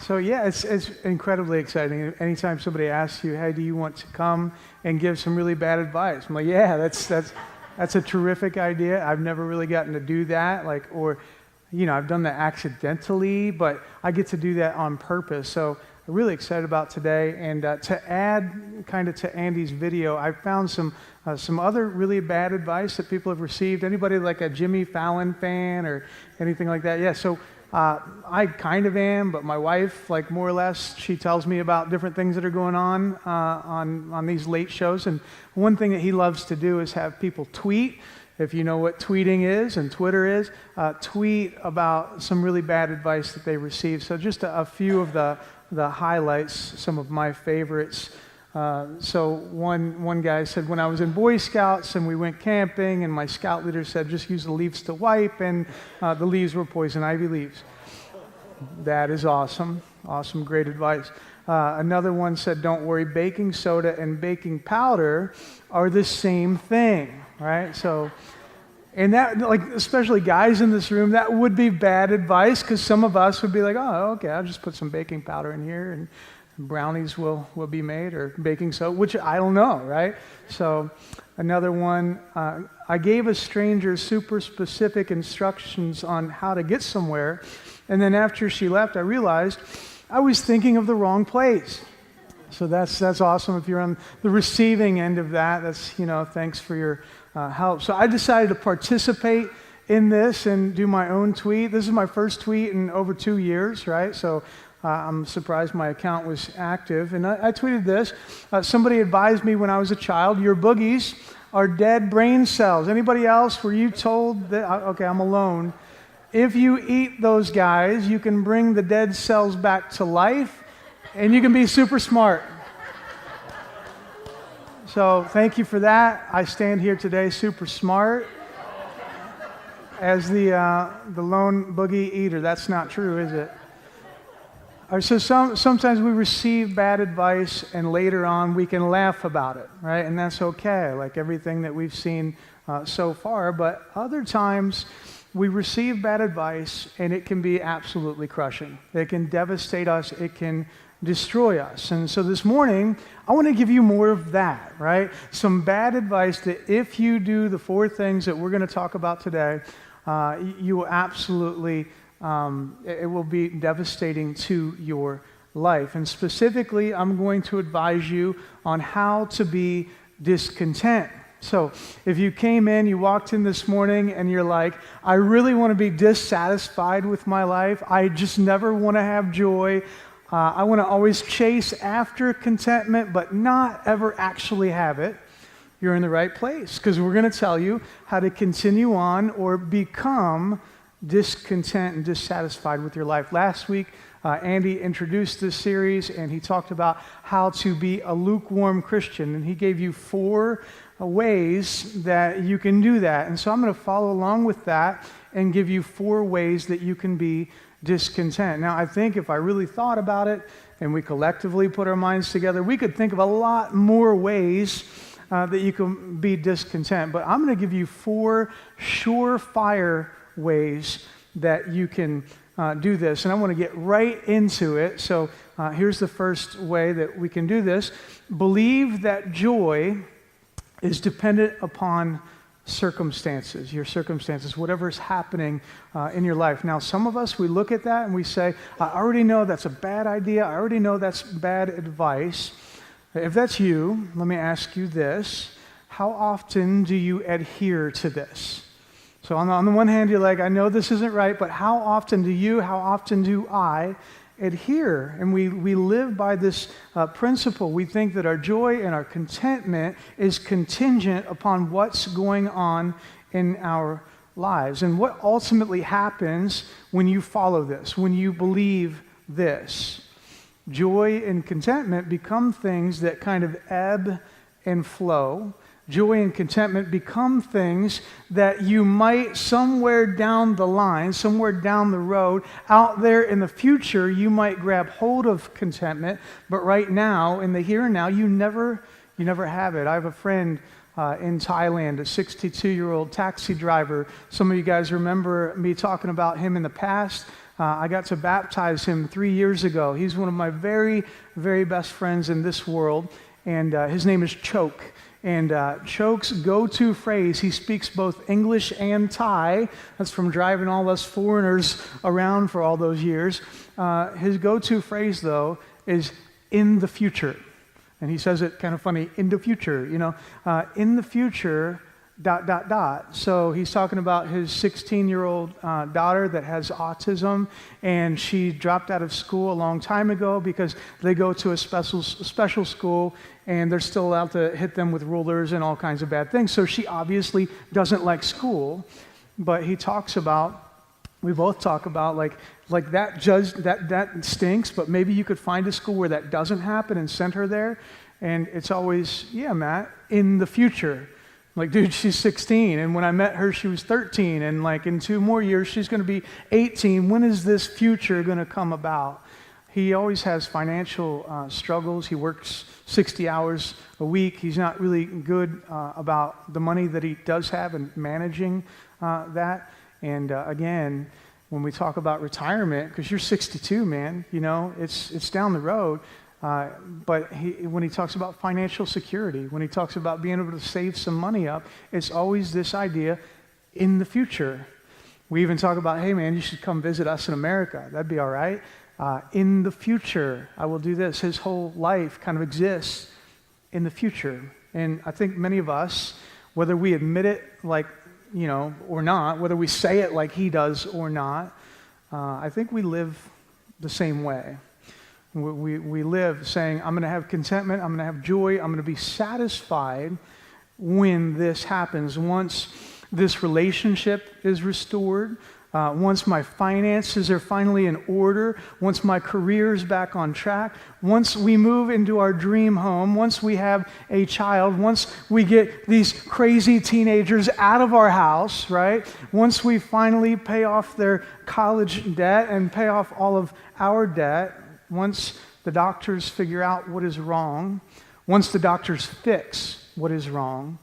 So yeah, it's incredibly exciting. Anytime somebody asks you, hey, do you want to come and give some really bad advice? I'm like, yeah, that's a terrific idea. I've never really gotten to do that, I've done that accidentally, but I get to do that on purpose. So I'm really excited about today. And to add kind of to Andy's video, I found some other really bad advice that people have received. Anybody like a Jimmy Fallon fan or anything like that? Yeah, so I kind of am, but my wife, more or less, she tells me about different things that are going on these late shows. And one thing that he loves to do is have people tweet. If you know what tweeting is and Twitter is, tweet about some really bad advice that they received. So just a few of the highlights, some of my favorites. So one guy said, when I was in Boy Scouts and we went camping, and my scout leader said, just use the leaves to wipe, and the leaves were poison ivy leaves. That is awesome. Awesome, great advice. Another one said, don't worry, baking soda and baking powder are the same thing, right? So, and that, especially guys in this room, that would be bad advice, because some of us would be like, oh, okay, I'll just put some baking powder in here, and brownies will be made, or baking soda, which I don't know, right? So another one, I gave a stranger super specific instructions on how to get somewhere, and then after she left, I realized I was thinking of the wrong place. So that's awesome. If you're on the receiving end of that, that's, thanks for your help. So I decided to participate in this and do my own tweet. This is my first tweet in over 2 years, right? So I'm surprised my account was active. And I tweeted this. Somebody advised me when I was a child, your boogies are dead brain cells. Anybody else, were you told that? Okay, I'm alone. If you eat those guys, you can bring the dead cells back to life, and you can be super smart. So thank you for that. I stand here today super smart as the lone boogie eater. That's not true, is it? All right, so sometimes we receive bad advice, and later on we can laugh about it, right? And that's okay, like everything that we've seen so far. But other times we receive bad advice, and it can be absolutely crushing. It can devastate us. It can destroy us. And so this morning, I want to give you more of that, right? Some bad advice that if you do the 4 things that we're going to talk about today, you will absolutely, it will be devastating to your life. And specifically, I'm going to advise you on how to be discontent. So if you came in, you walked in this morning, and you're like, I really want to be dissatisfied with my life. I just never want to have joy. I want to always chase after contentment, but not ever actually have it. You're in the right place, because we're going to tell you how to continue on or become discontent and dissatisfied with your life. Last week, Andy introduced this series, and he talked about how to be a lukewarm Christian, and he gave you 4 ways that you can do that. And so I'm going to follow along with that and give you 4 ways that you can be discontent. Now, I think if I really thought about it and we collectively put our minds together, we could think of a lot more ways that you can be discontent. But I'm going to give you 4 surefire ways that you can do this. And I want to get right into it. So here's the first way that we can do this. Believe that joy is dependent upon circumstances, your circumstances, whatever is happening in your life. Now, some of us, we look at that and we say, I already know that's a bad idea. I already know that's bad advice. If that's you, let me ask you this. How often do you adhere to this? So on the one hand, you're like, I know this isn't right, but how often do I adhere? And we live by this principle. We think that our joy and our contentment is contingent upon what's going on in our lives. And what ultimately happens when you follow this, when you believe this? Joy and contentment become things that kind of ebb and flow. Joy and contentment become things that you might somewhere down the line, somewhere down the road, out there in the future, you might grab hold of contentment, but right now, in the here and now, you never have it. I have a friend in Thailand, a 62-year-old taxi driver. Some of you guys remember me talking about him in the past. I got to baptize him 3 years ago. He's one of my very, very best friends in this world, and his name is Choke. And Choke's go-to phrase, he speaks both English and Thai. That's from driving all us foreigners around for all those years. His go-to phrase, though, is in the future. And he says it kind of funny, in the future, in the future, ... So he's talking about his 16-year-old daughter that has autism, and she dropped out of school a long time ago because they go to a special school, and they're still allowed to hit them with rulers and all kinds of bad things. So she obviously doesn't like school, but we both talk about like that stinks, but maybe you could find a school where that doesn't happen and send her there. And it's always, yeah, Matt, in the future. Like, dude, she's 16, and when I met her, she was 13, and like in 2 more years, she's going to be 18. When is this future going to come about? He always has financial struggles. He works 60 hours a week. He's not really good about the money that he does have and managing that. And again, when we talk about retirement, because you're 62, man, it's down the road. But when he talks about financial security, when he talks about being able to save some money up, it's always this idea in the future. We even talk about, hey man, you should come visit us in America. That'd be all right. In the future, I will do this. His whole life kind of exists in the future. And I think many of us, whether we admit it or not, whether we say it like he does or not, I think we live the same way. We live saying, I'm going to have contentment, I'm going to have joy, I'm going to be satisfied when this happens. Once this relationship is restored, once my finances are finally in order, once my career is back on track, once we move into our dream home, once we have a child, once we get these crazy teenagers out of our house, right? Once we finally pay off their college debt and pay off all of our debt, once the doctors figure out what is wrong, once the doctors fix what is wrong,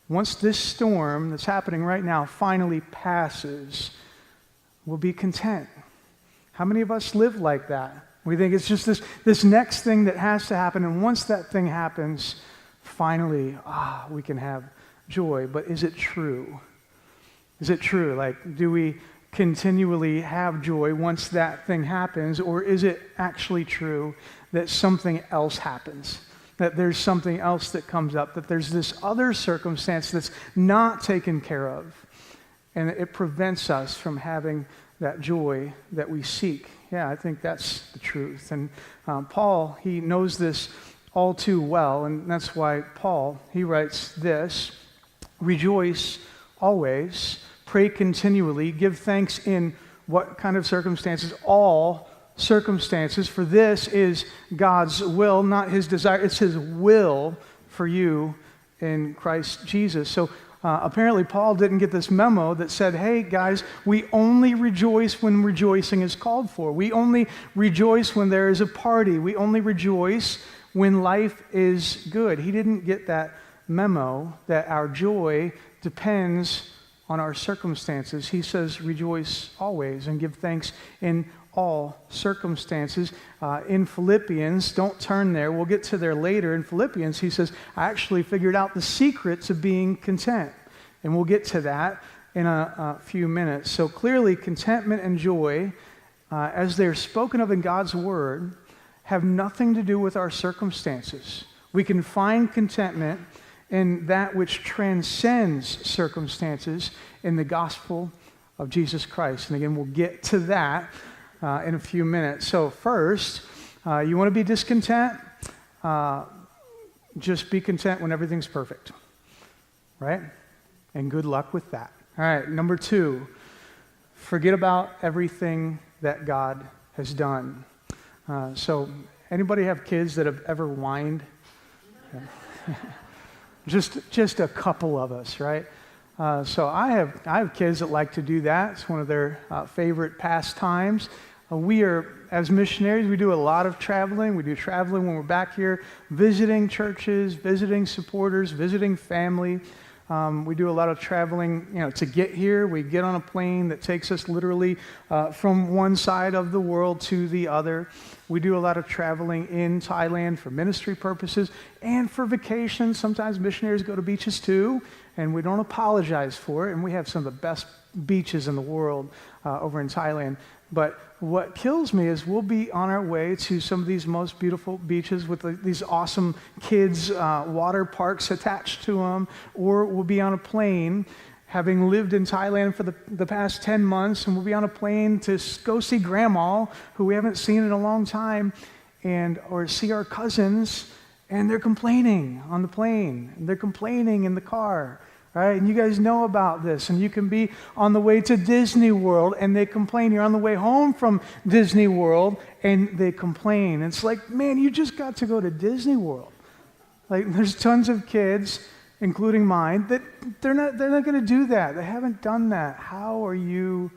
once this storm that's happening right now finally passes, we'll be content. How many of us live like that? We think it's just this next thing that has to happen, and once that thing happens, finally, we can have joy. But is it true? Is it true? Like, do we continually have joy once that thing happens, or is it actually true that something else happens, that there's something else that comes up, that there's this other circumstance that's not taken care of, and it prevents us from having that joy that we seek? Yeah, I think that's the truth. And Paul, he knows this all too well, and that's why Paul, he writes this: rejoice always, pray continually, give thanks in what kind of circumstances? All circumstances, for this is God's will, not his desire. It's his will for you in Christ Jesus. So apparently Paul didn't get this memo that said, hey guys, we only rejoice when rejoicing is called for. We only rejoice when there is a party. We only rejoice when life is good. He didn't get that memo that our joy depends on our circumstances. He says, rejoice always and give thanks in all circumstances. In Philippians, don't turn there, we'll get to there later. In Philippians, he says, I actually figured out the secret to being content. And we'll get to that in a few minutes. So clearly, contentment and joy, as they're spoken of in God's Word, have nothing to do with our circumstances. We can find contentment in that which transcends circumstances in the gospel of Jesus Christ. And again, we'll get to that in a few minutes. So first, you want to be discontent? Just be content when everything's perfect, right? And good luck with that. All right, number 2, forget about everything that God has done. So anybody have kids that have ever whined? Just a couple of us, right? So I have kids that like to do that. It's one of their favorite pastimes. We are, as missionaries, we do a lot of traveling. We do traveling when we're back here, visiting churches, visiting supporters, visiting family. We do a lot of traveling, to get here. We get on a plane that takes us literally from one side of the world to the other. We do a lot of traveling in Thailand for ministry purposes and for vacation. Sometimes missionaries go to beaches too, and we don't apologize for it. And we have some of the best beaches in the world over in Thailand. But what kills me is we'll be on our way to some of these most beautiful beaches with these awesome kids' water parks attached to them, or we'll be on a plane having lived in Thailand for the past 10 months, and we'll be on a plane to go see grandma, who we haven't seen in a long time, or see our cousins, and they're complaining on the plane, and they're complaining in the car. Right? And you guys know about this. And you can be on the way to Disney World and they complain. You're on the way home from Disney World and they complain. It's like, man, you just got to go to Disney World. Like, there's tons of kids, including mine, that they're not going to do that. They haven't done that. How are you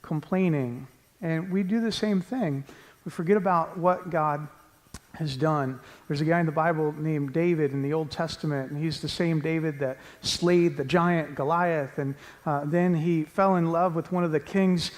complaining? And we do the same thing. We forget about what God has done. There's a guy in the Bible named David in the Old Testament, and he's the same David that slayed the giant Goliath, and then he fell in love with one of the king's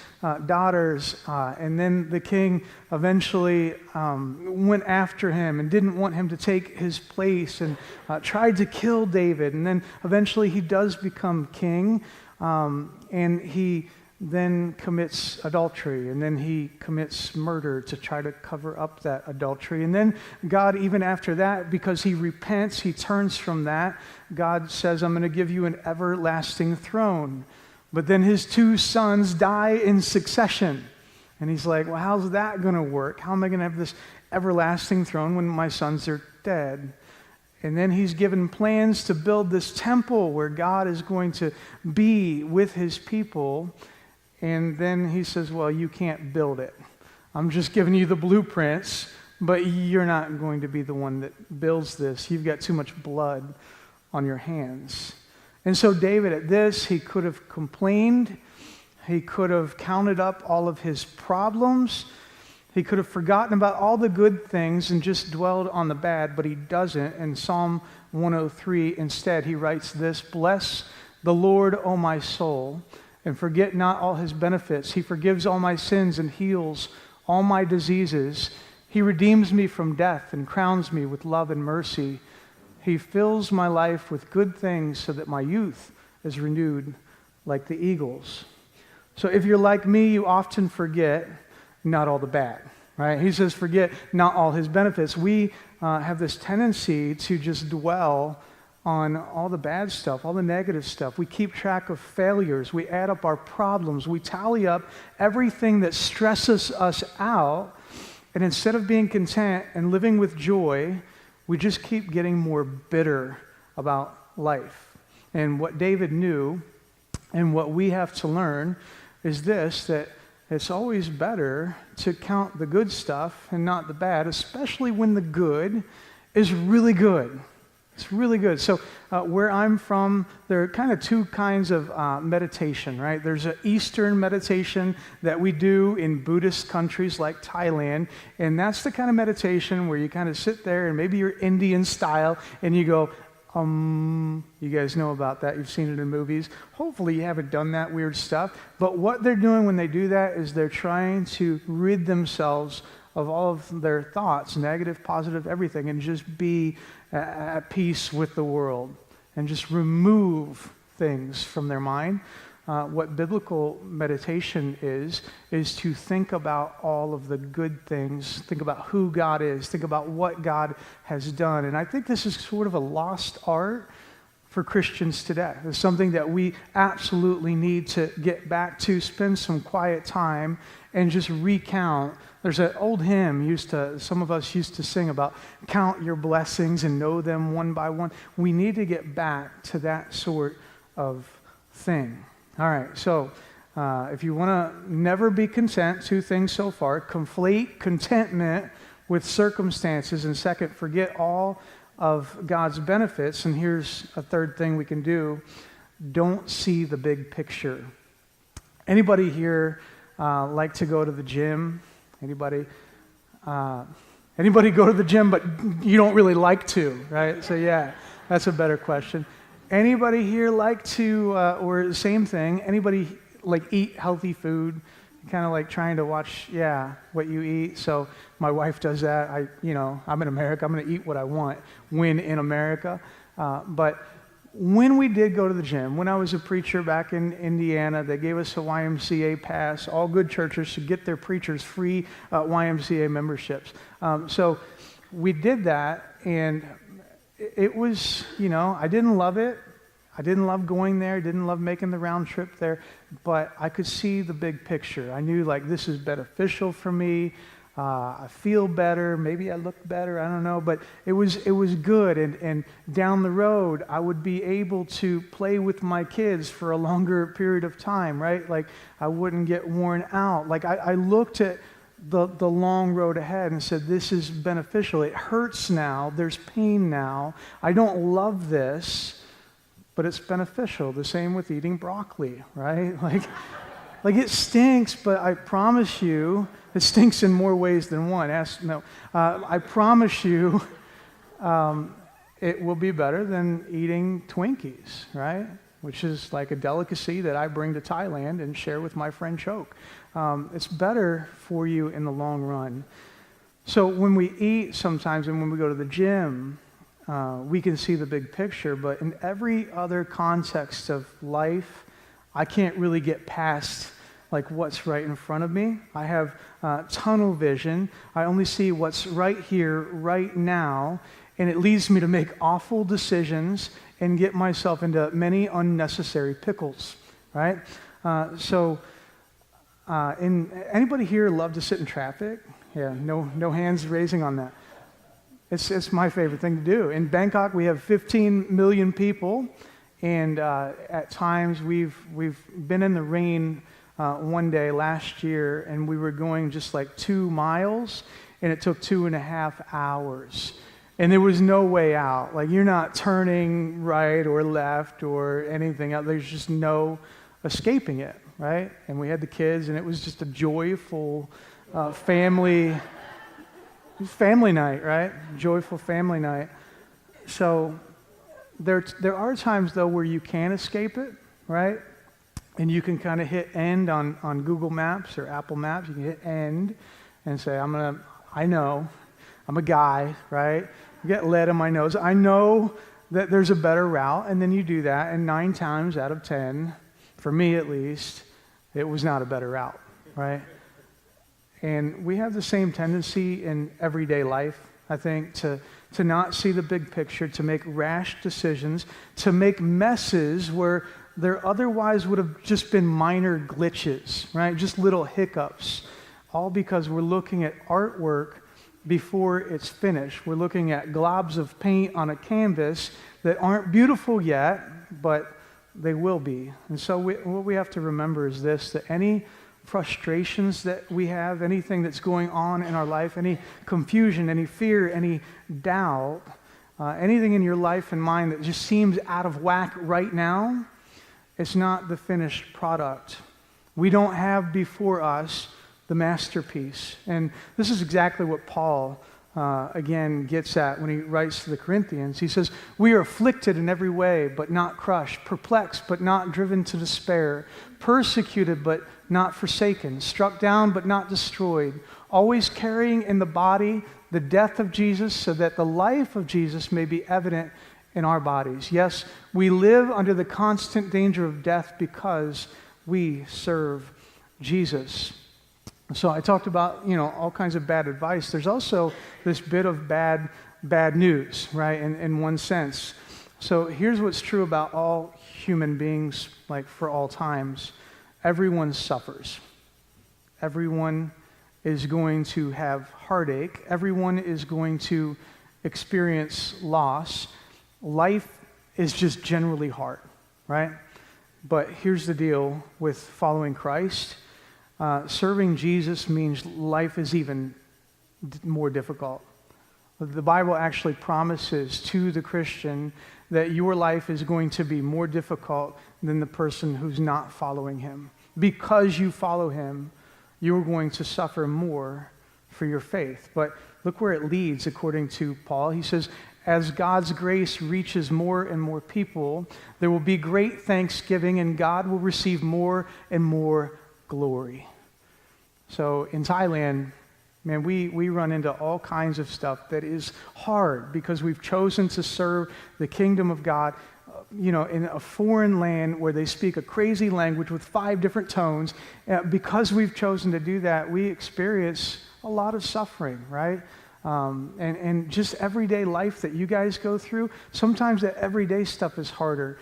daughters, and then the king eventually went after him and didn't want him to take his place and tried to kill David, and then eventually he does become king, and he then commits adultery, and then he commits murder to try to cover up that adultery. And then God, even after that, because he repents, he turns from that, God says, I'm going to give you an everlasting throne. But then his two sons die in succession. And he's like, well, how's that going to work? How am I going to have this everlasting throne when my sons are dead? And then he's given plans to build this temple where God is going to be with his people. And then he says, well, you can't build it. I'm just giving you the blueprints, but you're not going to be the one that builds this. You've got too much blood on your hands. And so David, at this, he could have complained. He could have counted up all of his problems. He could have forgotten about all the good things and just dwelled on the bad, but he doesn't. In Psalm 103, instead, he writes this, bless the Lord, O my soul, and forget not all his benefits. He forgives all my sins and heals all my diseases. He redeems me from death and crowns me with love and mercy. He fills my life with good things so that my youth is renewed like the eagles. So if you're like me, you often forget not all the bad, right? He says forget not all his benefits. We have this tendency to just dwell on all the bad stuff, all the negative stuff. We keep track of failures. We add up our problems. We tally up everything that stresses us out. And instead of being content and living with joy, we just keep getting more bitter about life. And what David knew and what we have to learn is this, that it's always better to count the good stuff and not the bad, especially when the good is really good. It's really good. So where I'm from, there are kind of two kinds of meditation, right? There's an Eastern meditation that we do in Buddhist countries like Thailand, and that's the kind of meditation where you kind of sit there and maybe you're Indian style and you go, you guys know about that. You've seen it in movies. Hopefully you haven't done that weird stuff. But what they're doing when they do that is they're trying to rid themselves of all of their thoughts, negative, positive, everything, and just be at peace with the world and just remove things from their mind. What biblical meditation is to think about all of the good things, think about who God is, think about what God has done. And I think this is sort of a lost art for Christians today. It's something that we absolutely need to get back to, spend some quiet time, and just recount. There's an old hymn some of us used to sing about count your blessings and know them one by one. We need to get back to that sort of thing. All right, so if you want to never be content, two things so far: conflate contentment with circumstances, and second, forget all of God's benefits. And here's a third thing we can do: don't see the big picture. Anybody here like to go to the gym? Anybody go to the gym, but you don't really like to, right? So yeah, that's a better question. Anybody here like to, or same thing, anybody like eat healthy food? Kind of like trying to watch, what you eat. So my wife does that. I'm in America. I'm going to eat what I want when in America. But when we did go to the gym, when I was a preacher back in Indiana, they gave us a YMCA Pass. All good churches should get their preachers free YMCA memberships. So we did that, and it was, I didn't love it. I didn't love going there, didn't love making the round trip there, but I could see the big picture. I knew, this is beneficial for me. I feel better. Maybe I look better. I don't know. But it was good. And down the road, I would be able to play with my kids for a longer period of time, right? I wouldn't get worn out. I looked at the long road ahead and said, this is beneficial. It hurts now. There's pain now. I don't love this, but it's beneficial. The same with eating broccoli, right? It stinks, but I promise you, it stinks in more ways than one. I promise you, it will be better than eating Twinkies, right? Which is like a delicacy that I bring to Thailand and share with my friend Choke. It's better for you in the long run. So when we eat sometimes and when we go to the gym, we can see the big picture, but in every other context of life, I can't really get past what's right in front of me. I have tunnel vision. I only see what's right here, right now, and it leads me to make awful decisions and get myself into many unnecessary pickles, right? Anybody here love to sit in traffic? Yeah, no hands raising on that. It's my favorite thing to do. In Bangkok, we have 15 million people, and at times we've been in the rain one day last year, and we were going just 2 miles, and it took 2.5 hours. And there was no way out. You're not turning right or left or anything else. There's just no escaping it, right? And we had the kids, and it was just a joyful family night, right? Joyful family night. So there are times, though, where you can escape it, right? And you can kind of hit end on Google Maps or Apple Maps. You can hit end and say, I know, I'm a guy, right? Get lead in my nose. I know that there's a better route, and then you do that, and 9 times out of 10, for me at least, it was not a better route, right? And we have the same tendency in everyday life, I think, to not see the big picture, to make rash decisions, to make messes where there otherwise would have just been minor glitches, right? Just little hiccups, all because we're looking at artwork before it's finished. We're looking at globs of paint on a canvas that aren't beautiful yet, but they will be. And so what we have to remember is this, that any frustrations that we have, anything that's going on in our life, any confusion, any fear, any doubt, anything in your life and mind that just seems out of whack right now, it's not the finished product. We don't have before us the masterpiece. And this is exactly what Paul, again, gets at when he writes to the Corinthians. He says, we are afflicted in every way, but not crushed, perplexed, but not driven to despair, persecuted, but not forsaken, struck down, but not destroyed, always carrying in the body the death of Jesus, so that the life of Jesus may be evident in our bodies. Yes, we live under the constant danger of death because we serve Jesus. So I talked about, all kinds of bad advice. There's also this bit of bad news, right, in one sense. So here's what's true about all human beings, for all times. Everyone suffers. Everyone is going to have heartache. Everyone is going to experience loss. Life is just generally hard, right? But here's the deal with following Christ. Serving Jesus means life is even more difficult. The Bible actually promises to the Christian that your life is going to be more difficult than the person who's not following him. Because you follow him, you're going to suffer more for your faith. But look where it leads according to Paul. He says, as God's grace reaches more and more people, there will be great thanksgiving and God will receive more and more glory. So in Thailand, man, we run into all kinds of stuff that is hard because we've chosen to serve the kingdom of God, in a foreign land where they speak a crazy language with 5 different tones. Because we've chosen to do that, we experience a lot of suffering, right? And just everyday life that you guys go through, sometimes that everyday stuff is harder.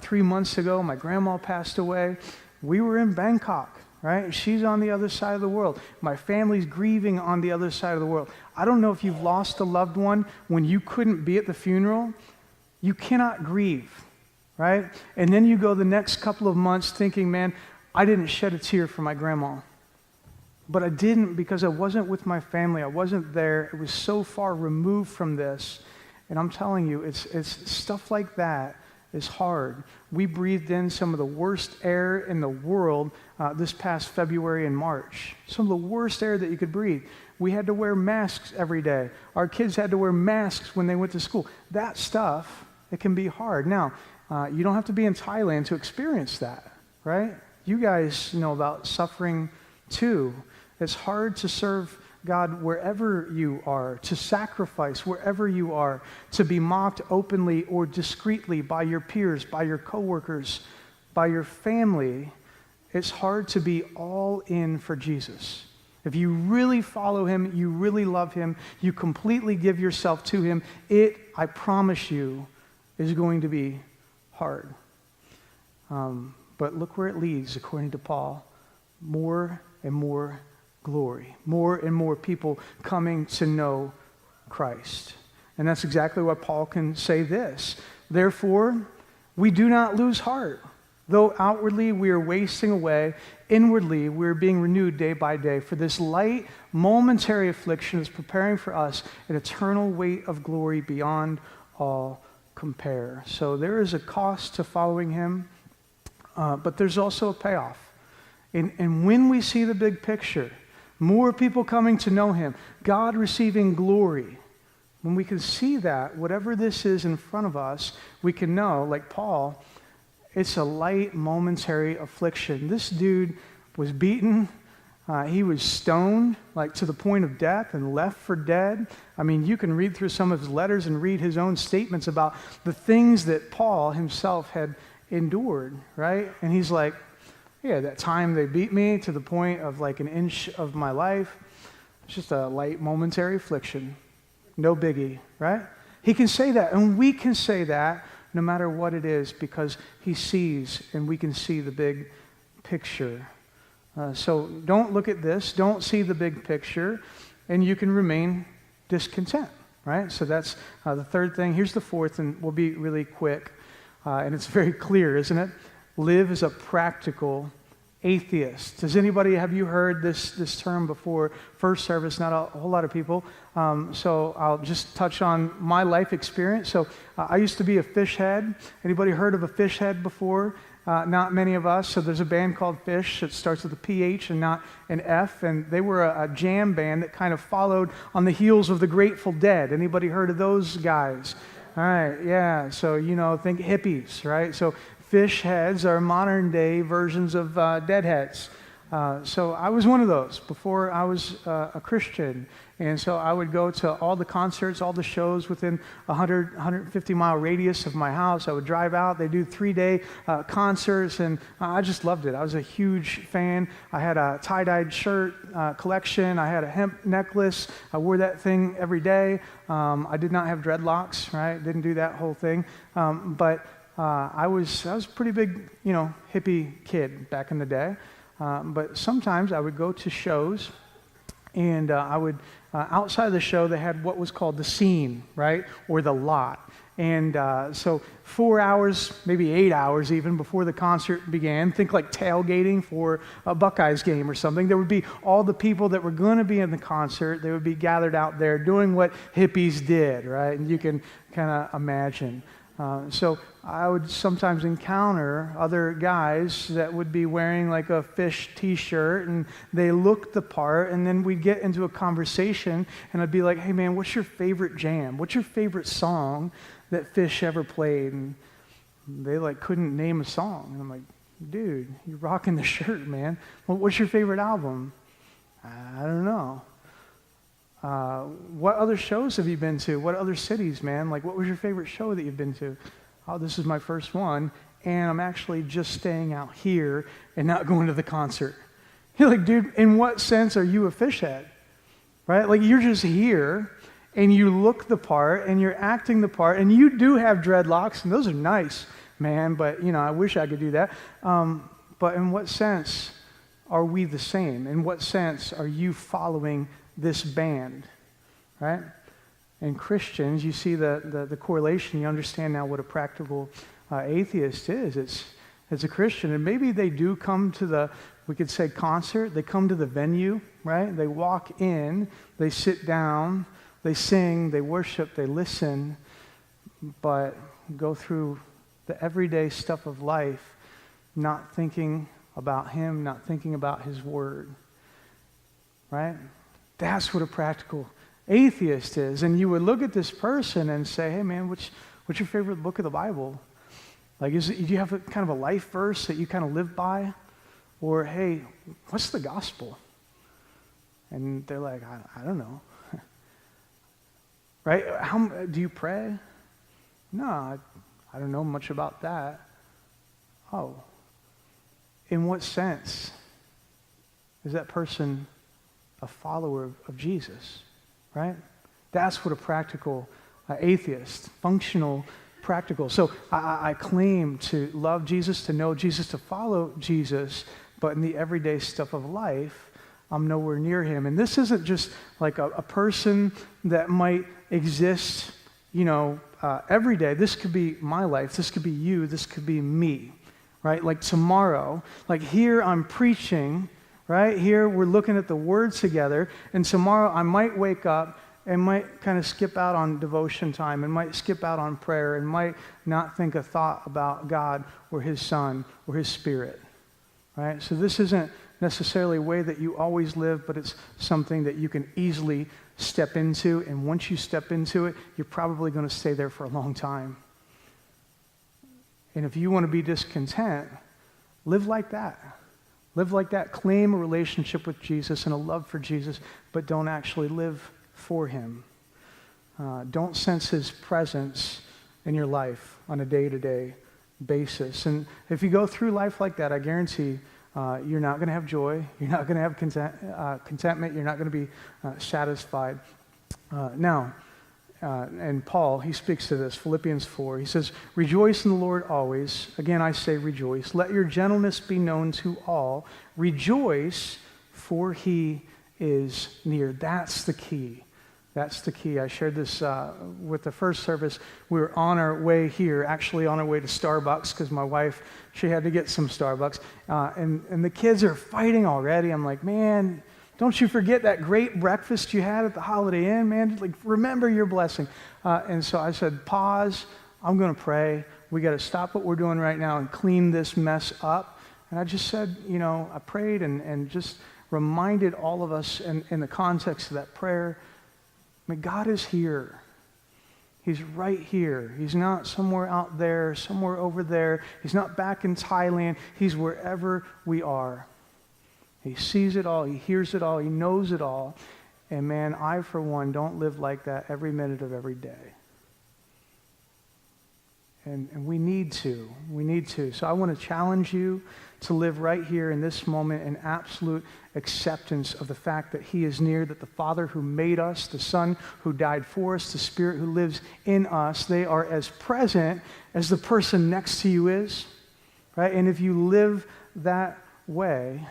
3 months ago, my grandma passed away. We were in Bangkok, right? She's on the other side of the world. My family's grieving on the other side of the world. I don't know if you've lost a loved one when you couldn't be at the funeral. You cannot grieve, right? And then you go the next couple of months thinking, man, I didn't shed a tear for my grandma. But I didn't because I wasn't with my family. I wasn't there. It was so far removed from this. And I'm telling you, it's stuff like that is hard. We breathed in some of the worst air in the world this past February and March. Some of the worst air that you could breathe. We had to wear masks every day. Our kids had to wear masks when they went to school. That stuff, it can be hard. Now, you don't have to be in Thailand to experience that, right? You guys know about suffering too. It's hard to serve God wherever you are, to sacrifice wherever you are, to be mocked openly or discreetly by your peers, by your coworkers, by your family. It's hard to be all in for Jesus. If you really follow him, you really love him, you completely give yourself to him, it, I promise you, is going to be hard. But look where it leads, according to Paul. More and more glory. More and more people coming to know Christ. And that's exactly why Paul can say this. Therefore, we do not lose heart. Though outwardly we are wasting away, inwardly we are being renewed day by day. For this light, momentary affliction is preparing for us an eternal weight of glory beyond all compare. So there is a cost to following him, but there's also a payoff. And when we see the big picture, more people coming to know him, God receiving glory, when we can see that, whatever this is in front of us, we can know, like Paul, it's a light, momentary affliction. This dude was beaten. He was stoned, like to the point of death and left for dead. I mean, you can read through some of his letters and read his own statements about the things that Paul himself had endured, right? And he's like, yeah, that time they beat me to the point of like an inch of my life. It's just a light, momentary affliction. No biggie, right? He can say that, and we can say that no matter what it is because he sees and we can see the big picture. So don't look at this, don't see the big picture, and you can remain discontent, right? So that's the third thing. Here's the fourth, and we'll be really quick, and it's very clear, isn't it? Live as a practical atheist. Have you heard this term before? First service, not a whole lot of people. So I'll just touch on my life experience. So I used to be a fish head. Anybody heard of a fish head before? Not many of us. So there's a band called Fish. It starts with a PH and not an F. And they were a jam band that kind of followed on the heels of the Grateful Dead. Anybody heard of those guys? All right, yeah. So, think hippies, right? So fish heads are modern day versions of deadheads. So I was one of those before I was a Christian. And so I would go to all the concerts, all the shows within 150 mile radius of my house. I would drive out. They do 3-day concerts, and I just loved it. I was a huge fan. I had a tie-dyed shirt collection. I had a hemp necklace. I wore that thing every day. I did not have dreadlocks, right? Didn't do that whole thing. But I was a pretty big, hippie kid back in the day. But sometimes I would go to shows, and I would, outside of the show, they had what was called the scene, right, or the lot. And so 4 hours, maybe 8 hours even, before the concert began, think like tailgating for a Buckeyes game or something, there would be all the people that were going to be in the concert. They would be gathered out there doing what hippies did, right? And you can kind of imagine. So I would sometimes encounter other guys that would be wearing like a Fish t-shirt, and they looked the part, and then we'd get into a conversation, and I'd be like, hey man, what's your favorite jam? What's your favorite song that Fish ever played? And they like couldn't name a song. And I'm like, dude, you're rocking the shirt, man. Well, what's your favorite album? I don't know. What other shows have you been to? What other cities, man? Like, what was your favorite show that you've been to? Oh, this is my first one, and I'm actually just staying out here and not going to the concert. You're like, dude, in what sense are you a fish head? Right? Like, you're just here, and you look the part, and you're acting the part, and you do have dreadlocks, and those are nice, man, but, I wish I could do that. But in what sense are we the same? In what sense are you following this band, right? And Christians, you see the correlation. You understand now what a practical atheist is. It's a Christian, and maybe they do come to the, we could say, concert. They come to the venue, right? They walk in, they sit down, they sing, they worship, they listen, but go through the everyday stuff of life, not thinking about Him, not thinking about His Word, right? That's what a practical atheist is. And you would look at this person and say, hey man, what's your favorite book of the Bible? Like, do you have kind of a life verse that you kind of live by? Or, hey, what's the gospel? And they're like, I don't know. Right? Do you pray? No, I don't know much about that. Oh. In what sense is that person a follower of Jesus, right? That's what a practical atheist, functional, practical. So I claim to love Jesus, to know Jesus, to follow Jesus, but in the everyday stuff of life, I'm nowhere near Him. And this isn't just like a person that might exist, every day. This could be my life. This could be you. This could be me, right? Like tomorrow, like here I'm preaching. Right? Here we're looking at the Word together, and tomorrow I might wake up and might kind of skip out on devotion time and might skip out on prayer and might not think a thought about God or His Son or His Spirit. Right? So this isn't necessarily a way that you always live, but it's something that you can easily step into, and once you step into it, you're probably going to stay there for a long time. And if you want to be discontent, live like that. Live like that. Claim a relationship with Jesus and a love for Jesus, but don't actually live for Him. Don't sense His presence in your life on a day-to-day basis. And if you go through life like that, I guarantee you're not going to have joy. You're not going to have contentment. You're not going to be satisfied. And Paul, he speaks to this, Philippians 4. He says, rejoice in the Lord always. Again, I say rejoice. Let your gentleness be known to all. Rejoice, for He is near. That's the key. That's the key. I shared this with the first service. We were on our way here, actually on our way to Starbucks, because my wife, she had to get some Starbucks. And the kids are fighting already. I'm like, man, don't you forget that great breakfast you had at the Holiday Inn, man. Like, remember your blessing. And so I said, pause. I'm going to pray. We got to stop what we're doing right now and clean this mess up. And I just said, I prayed and just reminded all of us in the context of that prayer, God is here. He's right here. He's not somewhere out there, somewhere over there. He's not back in Thailand. He's wherever we are. He sees it all. He hears it all. He knows it all. And man, I, for one, don't live like that every minute of every day. And we need to. We need to. So I want to challenge you to live right here in this moment in absolute acceptance of the fact that He is near, that the Father who made us, the Son who died for us, the Spirit who lives in us, they are as present as the person next to you is. Right? And if you live that way,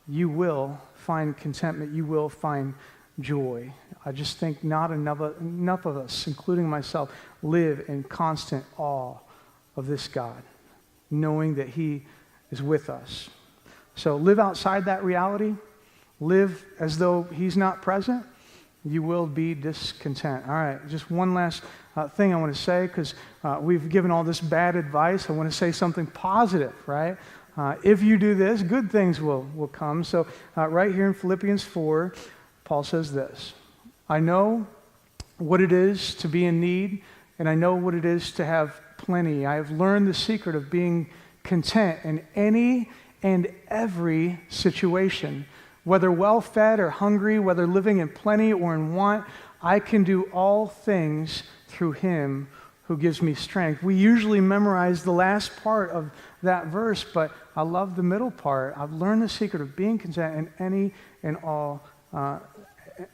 you will find contentment. You will find joy. I just think not enough of us, including myself, live in constant awe of this God, knowing that He is with us. So live outside that reality. Live as though He's not present. you will be discontent. All right, just one last thing I want to say, because we've given all this bad advice. I want to say something positive, right? If you do this, good things will come. So right here in Philippians 4, Paul says this: I know what it is to be in need, and I know what it is to have plenty. I have learned the secret of being content in any and every situation. Whether well-fed or hungry, whether living in plenty or in want, I can do all things through him who gives me strength. We usually memorize the last part of that verse, but I love the middle part. I've learned the secret of being content in any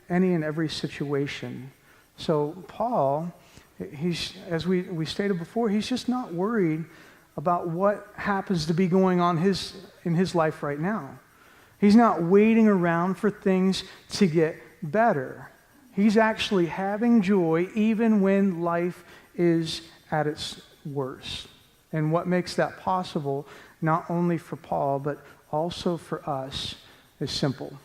and every situation. So Paul, he's, as we stated before, he's just not worried about what happens to be going on in his life right now. He's not waiting around for things to get better. He's actually having joy even when life is at its worst. And what makes that possible, not only for Paul, but also for us, is simple.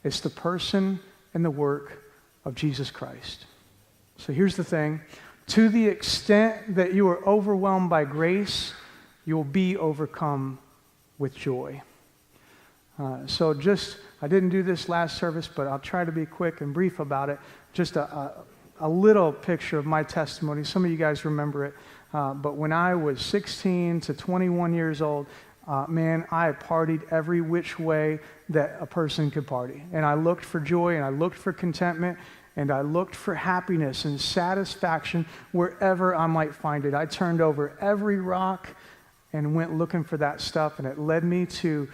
It's the person and the work of Jesus Christ. So here's the thing. To the extent that you are overwhelmed by grace, you will be overcome with joy. I didn't do this last service, but I'll try to be quick and brief about it. Just a little picture of my testimony. Some of you guys remember it. But when I was 16 to 21 years old, I partied every which way that a person could party. And I looked for joy, and I looked for contentment, and I looked for happiness and satisfaction wherever I might find it. I turned over every rock and went looking for that stuff, and it led me to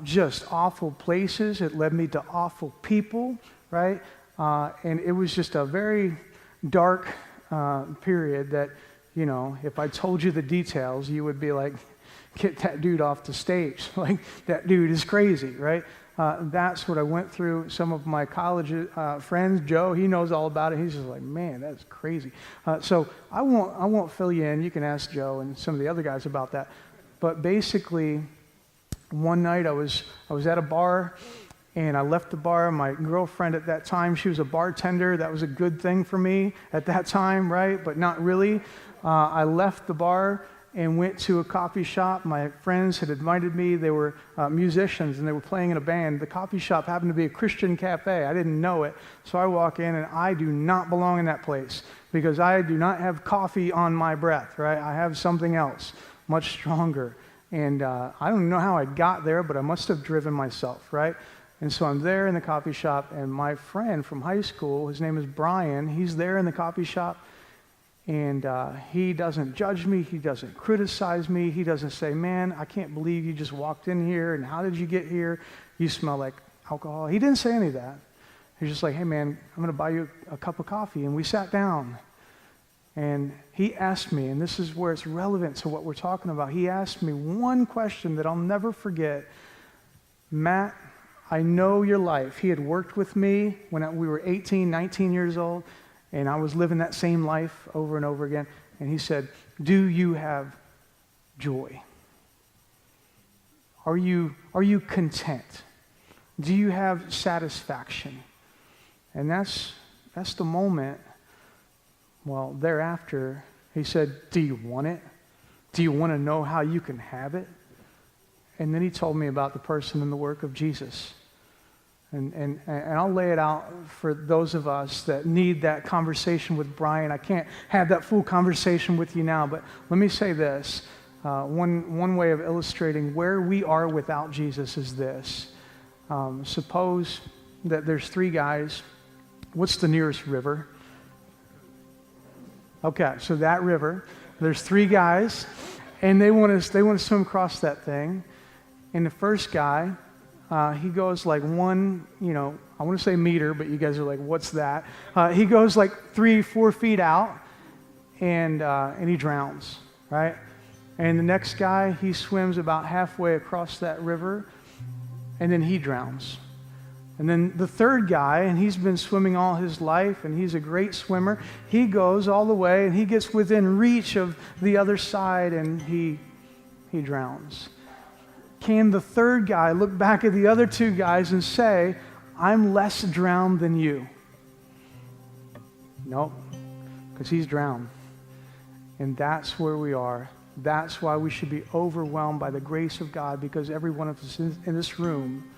just awful places. It led me to awful people, right? And it was just a very dark period that, if I told you the details, you would be like, get that dude off the stage. Like, that dude is crazy, right? That's what I went through. Some of my college friends, Joe, he knows all about it. He's just like, man, that's crazy. So I won't fill you in. You can ask Joe and some of the other guys about that. But basically, one night I was at a bar, and I left the bar. My girlfriend at that time, she was a bartender. That was a good thing for me at that time, right? But not really. I left the bar and went to a coffee shop. My friends had invited me. They were musicians, and they were playing in a band. The coffee shop happened to be a Christian cafe. I didn't know it. So I walk in, and I do not belong in that place because I do not have coffee on my breath, right? I have something else, much stronger. And I don't know how I got there, but I must have driven myself, right? And so I'm there in the coffee shop, and my friend from high school, his name is Brian, he's there in the coffee shop, and he doesn't judge me, he doesn't criticize me, he doesn't say, man, I can't believe you just walked in here, and how did you get here? You smell like alcohol. He didn't say any of that. He's just like, hey man, I'm going to buy you a cup of coffee. And we sat down, and he asked me, and this is where it's relevant to what we're talking about, he asked me one question that I'll never forget. Matt, I know your life. He had worked with me when we were 18, 19 years old, and I was living that same life over and over again. And he said, do you have joy? Are you content? Do you have satisfaction? And that's the moment. Well, thereafter, he said, do you want it? Do you want to know how you can have it? And then he told me about the person and the work of Jesus. And I'll lay it out for those of us that need that conversation with Brian. I can't have that full conversation with you now, but let me say this. One way of illustrating where we are without Jesus is this. Suppose that there's three guys. What's the nearest river? Okay, so that river, there's three guys, and they want to swim across that thing. And the first guy, he goes like one, I want to say meter, but you guys are like, what's that? He goes like 3-4 feet out, and he drowns, right? And the next guy, he swims about halfway across that river, and then he drowns. And then the third guy, and he's been swimming all his life, and he's a great swimmer. He goes all the way, and he gets within reach of the other side, and he drowns. Can the third guy look back at the other two guys and say, I'm less drowned than you? Nope, because he's drowned. And that's where we are. That's why we should be overwhelmed by the grace of God, because every one of us in this room,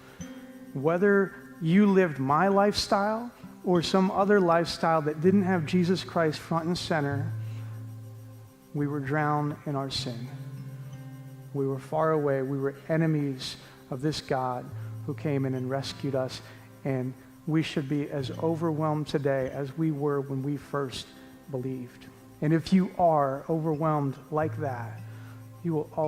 whether you lived my lifestyle or some other lifestyle that didn't have Jesus Christ front and center, we were drowned in our sin. We were far away. We were enemies of this God who came in and rescued us. And we should be as overwhelmed today as we were when we first believed. And if you are overwhelmed like that, you will always